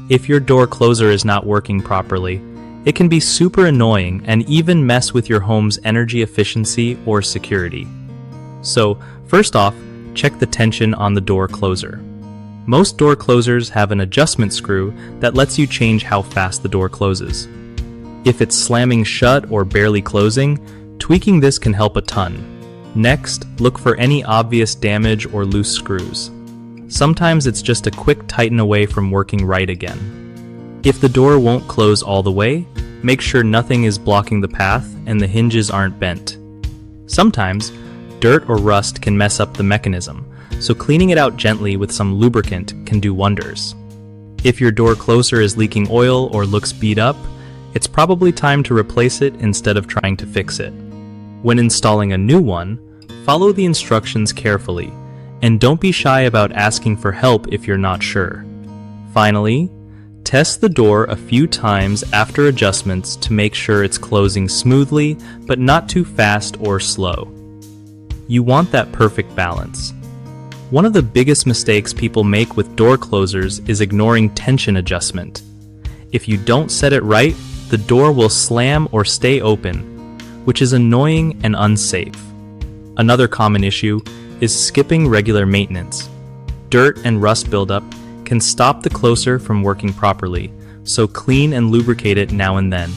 If your door closer is not working properly, it can be super annoying and even mess with your home's energy efficiency or security. So, first off, check the tension on the door closer. Most door closers have an adjustment screw that lets you change how fast the door closes. If it's slamming shut or barely closing, tweaking this can help a ton. Next, look for any obvious damage or loose screws. Sometimes it's just a quick tighten away from working right again. If the door won't close all the way, make sure nothing is blocking the path and the hinges aren't bent. Sometimes, dirt or rust can mess up the mechanism, so cleaning it out gently with some lubricant can do wonders. If your door closer is leaking oil or looks beat up, it's probably time to replace it instead of trying to fix it. When installing a new one, follow the instructions carefully, and don't be shy about asking for help if you're not sure. Finally, test the door a few times after adjustments to make sure it's closing smoothly but not too fast or slow. You want that perfect balance. One of the biggest mistakes people make with door closers is ignoring tension adjustment. If you don't set it right, the door will slam or stay open, which is annoying and unsafe. Another common issue is skipping regular maintenance. Dirt and rust buildup can stop the closer from working properly, so clean and lubricate it now and then.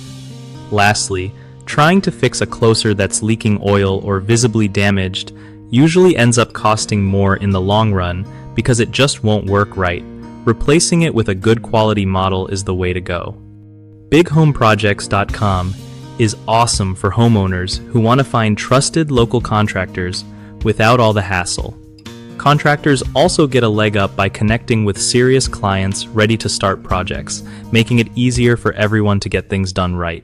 Lastly, trying to fix a closer that's leaking oil or visibly damaged usually ends up costing more in the long run because it just won't work right. Replacing it with a good quality model is the way to go. BigHomeProjects.com is awesome for homeowners who want to find trusted local contractors without all the hassle. Contractors also get a leg up by connecting with serious clients ready to start projects, making it easier for everyone to get things done right.